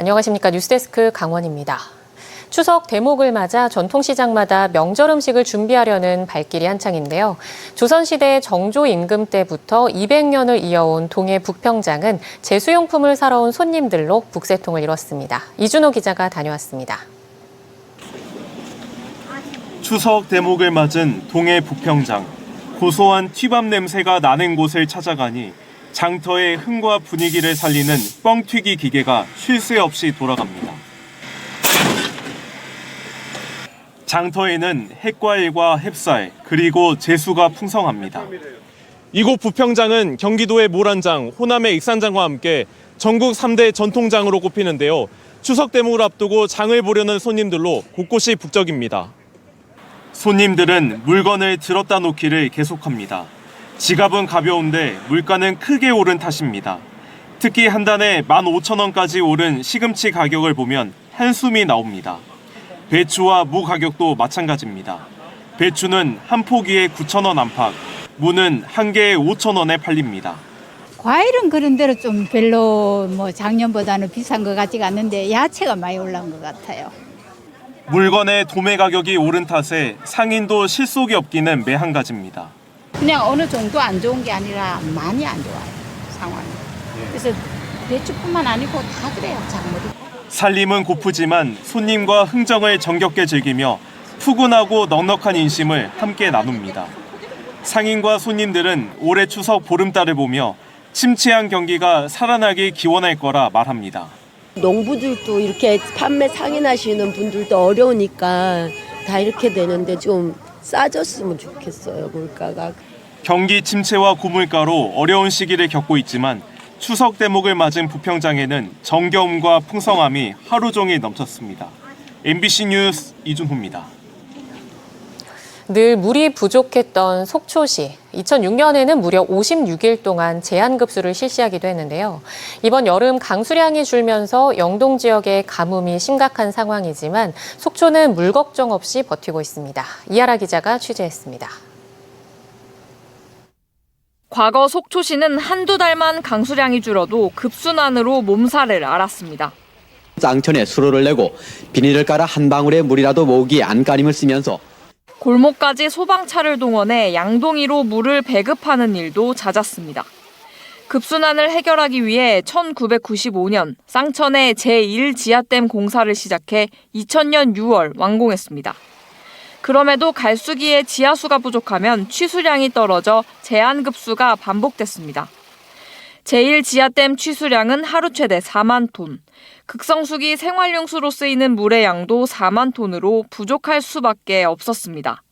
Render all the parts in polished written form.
안녕하십니까. 뉴스데스크 강원입니다. 추석 대목을 맞아 전통시장마다 명절 음식을 준비하려는 발길이 한창인데요. 조선시대 정조 임금 때부터 200년을 이어온 동해 북평장은 제수용품을 사러 온 손님들로 북새통을 이뤘습니다. 이준호 기자가 다녀왔습니다. 추석 대목을 맞은 동해 북평장. 고소한 튀밥 냄새가 나는 곳을 찾아가니 장터의 흥과 분위기를 살리는 뻥튀기 기계가 쉴 새 없이 돌아갑니다. 장터에는 햇과일과 햅쌀, 그리고 제수가 풍성합니다. 이곳 부평장은 경기도의 모란장, 호남의 익산장과 함께 전국 3대 전통장으로 꼽히는데요. 추석 대목을 앞두고 장을 보려는 손님들로 곳곳이 북적입니다. 손님들은 물건을 들었다 놓기를 계속합니다. 지갑은 가벼운데 물가는 크게 오른 탓입니다. 특히 한 단에 15,000원까지 오른 시금치 가격을 보면 한숨이 나옵니다. 배추와 무 가격도 마찬가지입니다. 배추는 한 포기에 9,000원 안팎, 무는 한 개에 5,000원에 팔립니다. 과일은 그런 대로 좀 별로 작년보다는 비싼 것 같지가 않는데 야채가 많이 올라온 것 같아요. 물건의 도매 가격이 오른 탓에 상인도 실속이 없기는 매한가지입니다. 그냥 어느 정도 안 좋은 게 아니라 많이 안 좋아요, 상황이. 그래서 배추뿐만 아니고 다 그래요, 작물이. 살림은 고프지만 손님과 흥정을 정겹게 즐기며 푸근하고 넉넉한 인심을 함께 나눕니다. 상인과 손님들은 올해 추석 보름달을 보며 침체한 경기가 살아나길 기원할 거라 말합니다. 농부들도 이렇게 판매 상인하시는 분들도 어려우니까 다 이렇게 되는데 좀 싸졌으면 좋겠어요, 물가가. 경기 침체와 고물가로 어려운 시기를 겪고 있지만 추석 대목을 맞은 부평장에는 정겨움과 풍성함이 하루 종일 넘쳤습니다. MBC 뉴스 이준호입니다. 늘 물이 부족했던 속초시. 2006년에는 무려 56일 동안 제한급수를 실시하기도 했는데요. 이번 여름 강수량이 줄면서 영동 지역의 가뭄이 심각한 상황이지만 속초는 물 걱정 없이 버티고 있습니다. 이하라 기자가 취재했습니다. 과거 속초시는 한두 달만 강수량이 줄어도 급순환으로 몸살을 앓았습니다. 쌍천에 수로를 내고 비닐을 깔아 한 방울의 물이라도 모으기 안간힘을 쓰면서 골목까지 소방차를 동원해 양동이로 물을 배급하는 일도 잦았습니다. 급순환을 해결하기 위해 1995년 쌍천에 제1지하댐 공사를 시작해 2000년 6월 완공했습니다. 그럼에도 갈수기에 지하수가 부족하면 취수량이 떨어져 제한급수가 반복됐습니다. 제1지하댐 취수량은 하루 최대 4만 톤, 극성수기 생활용수로 쓰이는 물의 양도 4만 톤으로 부족할 수밖에 없었습니다.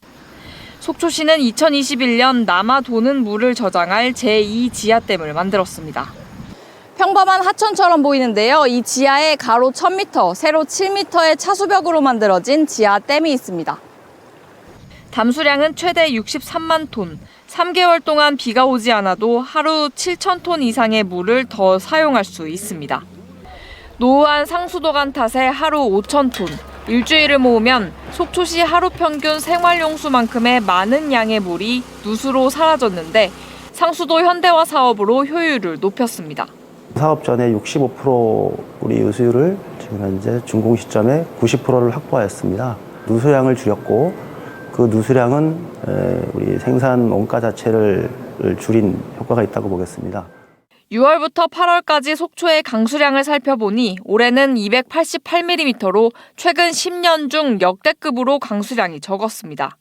속초시는 2021년 남아 도는 물을 저장할 제2지하댐을 만들었습니다. 평범한 하천처럼 보이는데요. 이 지하에 가로 1000m, 세로 7m의 차수벽으로 만들어진 지하댐이 있습니다. 담수량은 최대 63만 톤, 3개월 동안 비가 오지 않아도 하루 7,000톤 이상의 물을 더 사용할 수 있습니다. 노후한 상수도관 탓에 하루 5,000톤, 일주일을 모으면 속초시 하루 평균 생활용수만큼의 많은 양의 물이 누수로 사라졌는데 상수도 현대화 사업으로 효율을 높였습니다. 사업 전에 65% 우리 유수율을 지금 현재 준공 시점에 90%를 확보하였습니다. 누수량을 줄였고 그 누수량은 우리 생산 원가 자체를 줄인 효과가 있다고 보겠습니다. 6월부터 8월까지 속초의 강수량을 살펴보니 올해는 288mm로 최근 10년 중 역대급으로 강수량이 적었습니다.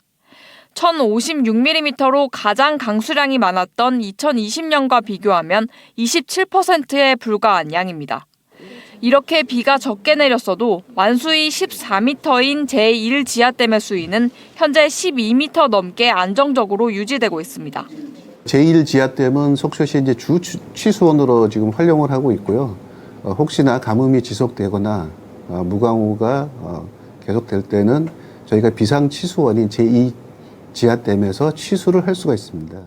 1056mm로 가장 강수량이 많았던 2020년과 비교하면 27%에 불과한 양입니다. 이렇게 비가 적게 내렸어도 완수위 14m인 제1지하댐의 수위는 현재 12m 넘게 안정적으로 유지되고 있습니다. 제1지하댐은 속초시 이제 주 취수원으로 지금 활용을 하고 있고요. 혹시나 가뭄이 지속되거나 무강우가 계속될 때는 저희가 비상취수원인 제2지하댐에서 취수를 할 수가 있습니다.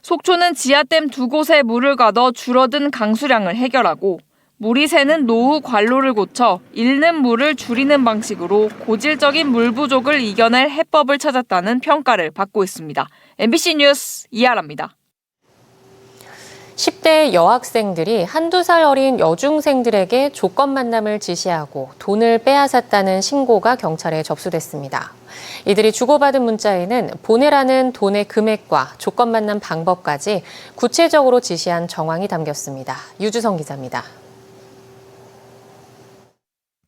속초는 지하댐 두 곳에 물을 가둬 줄어든 강수량을 해결하고 물이 새는 노후 관로를 고쳐 잃는 물을 줄이는 방식으로 고질적인 물 부족을 이겨낼 해법을 찾았다는 평가를 받고 있습니다. MBC 뉴스 이하라입니다. 10대 여학생들이 한두 살 어린 여중생들에게 조건 만남을 지시하고 돈을 빼앗았다는 신고가 경찰에 접수됐습니다. 이들이 주고받은 문자에는 보내라는 돈의 금액과 조건 만남 방법까지 구체적으로 지시한 정황이 담겼습니다. 유주성 기자입니다.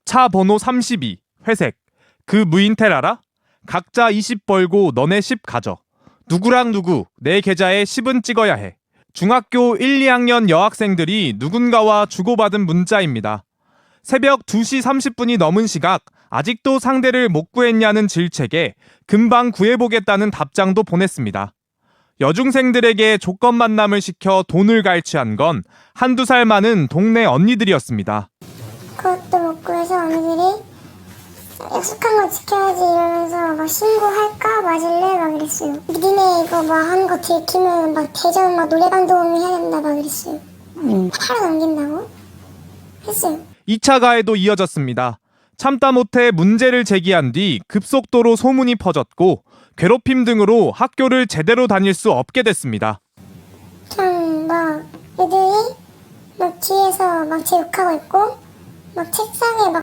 차 번호 32, 회색. 그 무인텔 알아? 각자 20 벌고 너네 10 가져. 누구랑 누구, 내 계좌에 10은 찍어야 해. 중학교 1, 2학년 여학생들이 누군가와 주고받은 문자입니다. 새벽 2시 30분이 넘은 시각 아직도 상대를 못 구했냐는 질책에 금방 구해보겠다는 답장도 보냈습니다. 여중생들에게 조건 만남을 시켜 돈을 갈취한 건 한두 살 많은 동네 언니들이었습니다. 그것도 못 구해서 언니들이 약속한 거 지켜야지 이러면서 막 신고할까 맞을래 막 이랬어요. 니네 이거 막 하는 거 들키면 막 대전 막 노래방 도우미 해야 된다 막 이랬어요. 하루 넘긴다고 했어요. 2차 가해도 이어졌습니다. 참다 못해 문제를 제기한 뒤 급속도로 소문이 퍼졌고 괴롭힘 등으로 학교를 제대로 다닐 수 없게 됐습니다. 참 막 애들이 막 뒤에서 막 제 욕하고 있고 막 책상에 막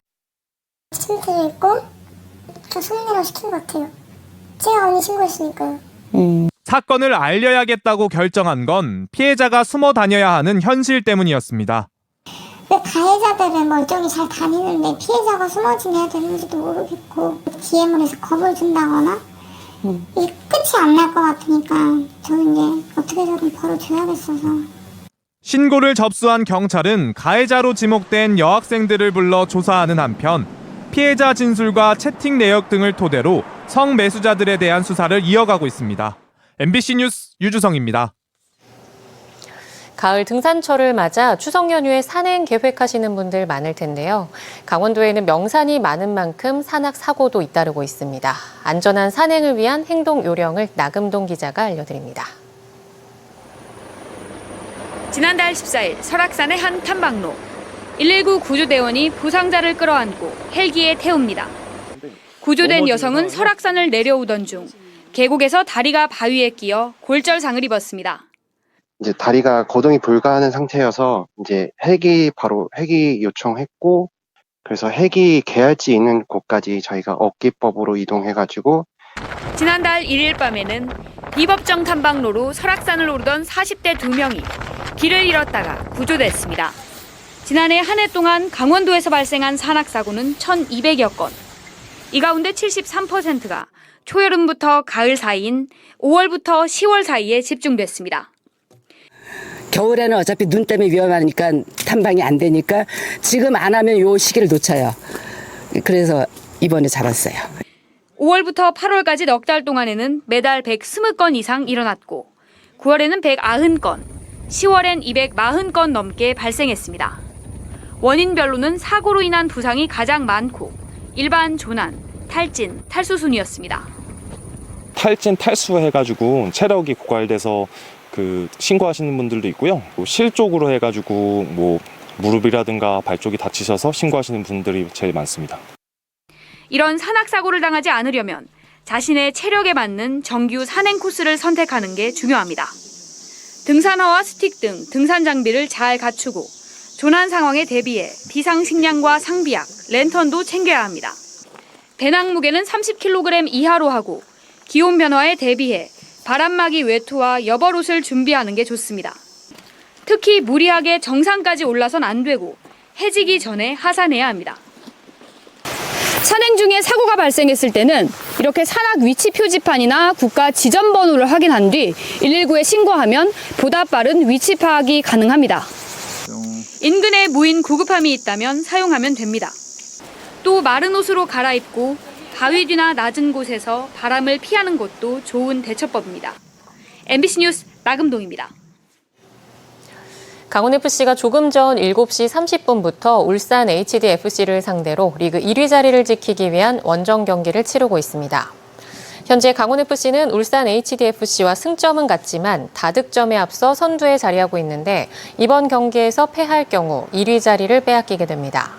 침대에 있고 저 손내려 시킨 것 같아요. 제가 언니 신고했으니까요. 사건을 알려야겠다고 결정한 건 피해자가 숨어 다녀야 하는 현실 때문이었습니다. 왜 가해자들은 멀쩡히 잘 다니는데 피해자가 숨어 지내야 되는지도 모르겠고 DM을 해서 겁을 준다거나 이게 끝이 안 날 것 같으니까 저는 이제 어떻게든 벌어줘야겠어서. 신고를 접수한 경찰은 가해자로 지목된 여학생들을 불러 조사하는 한편 피해자 진술과 채팅 내역 등을 토대로 성매수자들에 대한 수사를 이어가고 있습니다. MBC 뉴스 유주성입니다. 가을 등산철을 맞아 추석 연휴에 산행 계획하시는 분들 많을 텐데요. 강원도에는 명산이 많은 만큼 산악 사고도 잇따르고 있습니다. 안전한 산행을 위한 행동 요령을 나금동 기자가 알려드립니다. 지난달 14일 설악산의 한 탐방로. 119 구조대원이 부상자를 끌어안고 헬기에 태웁니다. 구조된 여성은 설악산을 내려오던 중 계곡에서 다리가 바위에 끼어 골절상을 입었습니다. 이제 다리가 거동이 불가하는 상태여서 이제 헬기 요청했고 그래서 헬기 계할지 있는 곳까지 저희가 업기법으로 이동해가지고 지난달 1일 밤에는 비법정 탐방로로 설악산을 오르던 40대 2명이 길을 잃었다가 구조됐습니다. 지난해 한 해 동안 강원도에서 발생한 산악사고는 1,200여 건. 이 가운데 73%가 초여름부터 가을 사이인 5월부터 10월 사이에 집중됐습니다. 겨울에는 어차피 눈 때문에 위험하니까 탐방이 안 되니까 지금 안 하면 요 시기를 놓쳐요. 그래서 이번에 잡았어요. 5월부터 8월까지 넉 달 동안에는 매달 120건 이상 일어났고 9월에는 190건, 10월엔 240건 넘게 발생했습니다. 원인별로는 사고로 인한 부상이 가장 많고 일반 조난, 탈진, 탈수 순이었습니다. 탈진, 탈수해가지고 체력이 고갈돼서 신고하시는 분들도 있고요. 실 쪽으로 해가지고 무릎이라든가 발 쪽이 다치셔서 신고하시는 분들이 제일 많습니다. 이런 산악사고를 당하지 않으려면 자신의 체력에 맞는 정규 산행 코스를 선택하는 게 중요합니다. 등산화와 스틱 등 등산 장비를 잘 갖추고 조난 상황에 대비해 비상식량과 상비약, 랜턴도 챙겨야 합니다. 배낭 무게는 30kg 이하로 하고 기온 변화에 대비해 바람막이 외투와 여벌옷을 준비하는 게 좋습니다. 특히 무리하게 정상까지 올라선 안 되고 해지기 전에 하산해야 합니다. 산행 중에 사고가 발생했을 때는 이렇게 산악 위치 표지판이나 국가 지점 번호를 확인한 뒤 119에 신고하면 보다 빠른 위치 파악이 가능합니다. 인근에 무인 구급함이 있다면 사용하면 됩니다. 또 마른 옷으로 갈아입고 바위 뒤나 낮은 곳에서 바람을 피하는 것도 좋은 대처법입니다. MBC 뉴스 나금동입니다. 강원FC가 조금 전 7시 30분부터 울산 HDFC를 상대로 리그 1위 자리를 지키기 위한 원정 경기를 치르고 있습니다. 현재 강원FC는 울산 HDFC와 승점은 같지만 다득점에 앞서 선두에 자리하고 있는데 이번 경기에서 패할 경우 1위 자리를 빼앗기게 됩니다.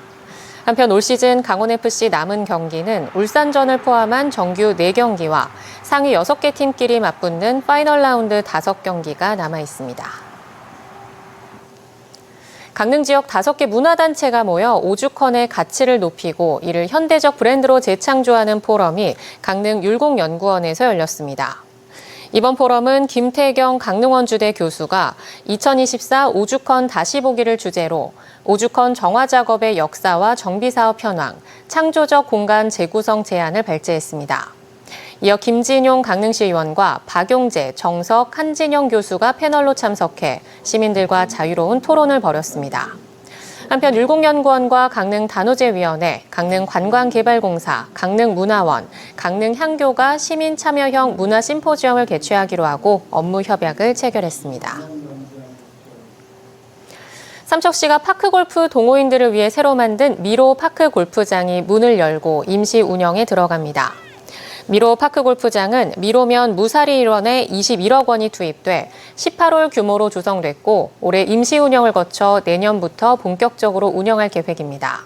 한편 올 시즌 강원FC 남은 경기는 울산전을 포함한 정규 4경기와 상위 6개 팀끼리 맞붙는 파이널 라운드 5경기가 남아 있습니다. 강릉 지역 5개 문화단체가 모여 오죽헌의 가치를 높이고 이를 현대적 브랜드로 재창조하는 포럼이 강릉 율곡연구원에서 열렸습니다. 이번 포럼은 김태경 강릉원주대 교수가 2024 오죽헌 다시 보기를 주제로 오죽헌 정화 작업의 역사와 정비사업 현황, 창조적 공간 재구성 제안을 발제했습니다. 이어 김진용 강릉시 의원과 박용재, 정석, 한진영 교수가 패널로 참석해 시민들과 자유로운 토론을 벌였습니다. 한편 율곡연구원과 강릉단오제위원회, 강릉관광개발공사, 강릉문화원, 강릉향교가 시민참여형 문화심포지엄을 개최하기로 하고 업무 협약을 체결했습니다. 삼척시가 파크골프 동호인들을 위해 새로 만든 미로 파크골프장이 문을 열고 임시 운영에 들어갑니다. 미로 파크골프장은 미로면 무사리 일원에 21억 원이 투입돼 18홀 규모로 조성됐고 올해 임시 운영을 거쳐 내년부터 본격적으로 운영할 계획입니다.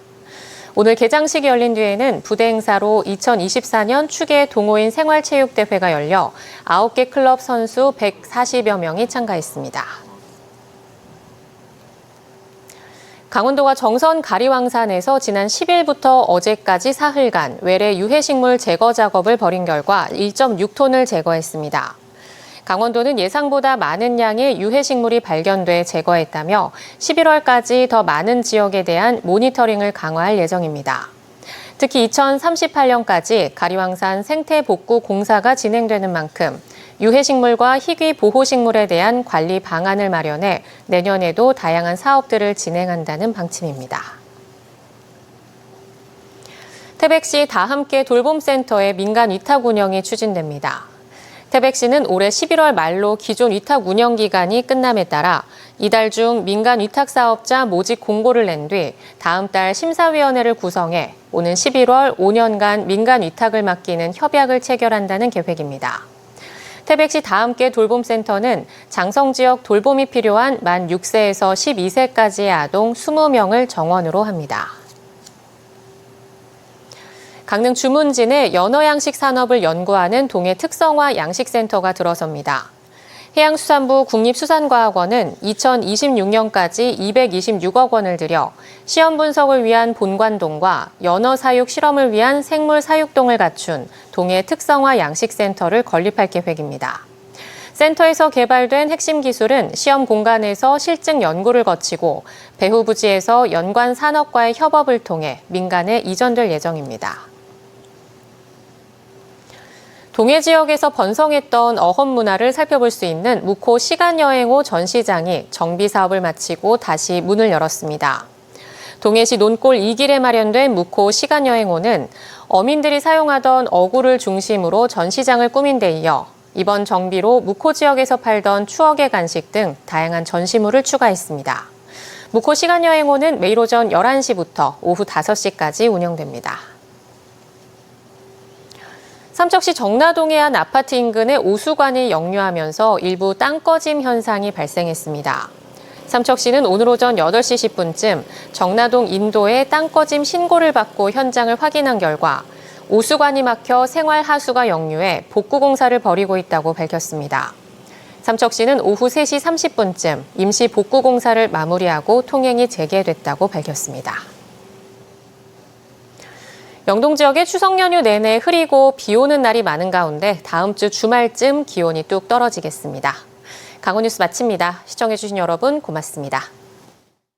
오늘 개장식이 열린 뒤에는 부대 행사로 2024년 추계 동호인 생활체육대회가 열려 9개 클럽 선수 140여 명이 참가했습니다. 강원도가 정선 가리왕산에서 지난 10일부터 어제까지 사흘간 외래 유해식물 제거 작업을 벌인 결과 1.6톤을 제거했습니다. 강원도는 예상보다 많은 양의 유해식물이 발견돼 제거했다며 11월까지 더 많은 지역에 대한 모니터링을 강화할 예정입니다. 특히 2038년까지 가리왕산 생태복구 공사가 진행되는 만큼 유해식물과 희귀보호식물에 대한 관리 방안을 마련해 내년에도 다양한 사업들을 진행한다는 방침입니다. 태백시 다함께 돌봄센터의 민간 위탁 운영이 추진됩니다. 태백시는 올해 11월 말로 기존 위탁 운영 기간이 끝남에 따라 이달 중 민간 위탁 사업자 모집 공고를 낸 뒤 다음 달 심사위원회를 구성해 오는 11월 5년간 민간 위탁을 맡기는 협약을 체결한다는 계획입니다. 태백시 다함께 돌봄센터는 장성 지역 돌봄이 필요한 만 6세에서 12세까지의 아동 20명을 정원으로 합니다. 강릉 주문진에 연어양식 산업을 연구하는 동해 특성화 양식센터가 들어섭니다. 해양수산부 국립수산과학원은 2026년까지 226억 원을 들여 시험 분석을 위한 본관동과 연어 사육 실험을 위한 생물 사육동을 갖춘 동해 특성화 양식센터를 건립할 계획입니다. 센터에서 개발된 핵심 기술은 시험 공간에서 실증 연구를 거치고 배후 부지에서 연관 산업과의 협업을 통해 민간에 이전될 예정입니다. 동해 지역에서 번성했던 어업 문화를 살펴볼 수 있는 묵호 시간여행호 전시장이 정비 사업을 마치고 다시 문을 열었습니다. 동해시 논골 2길에 마련된 묵호 시간여행호는 어민들이 사용하던 어구를 중심으로 전시장을 꾸민 데 이어 이번 정비로 묵호 지역에서 팔던 추억의 간식 등 다양한 전시물을 추가했습니다. 묵호 시간여행호는 매일 오전 11시부터 오후 5시까지 운영됩니다. 삼척시 정나동의 한 아파트 인근에 오수관이 역류하면서 일부 땅 꺼짐 현상이 발생했습니다. 삼척시는 오늘 오전 8시 10분쯤 정나동 인도에 땅 꺼짐 신고를 받고 현장을 확인한 결과 오수관이 막혀 생활 하수가 역류해 복구 공사를 벌이고 있다고 밝혔습니다. 삼척시는 오후 3시 30분쯤 임시 복구 공사를 마무리하고 통행이 재개됐다고 밝혔습니다. 영동 지역의 추석 연휴 내내 흐리고 비 오는 날이 많은 가운데 다음 주 주말쯤 기온이 뚝 떨어지겠습니다. 강원뉴스 마칩니다. 시청해주신 여러분 고맙습니다.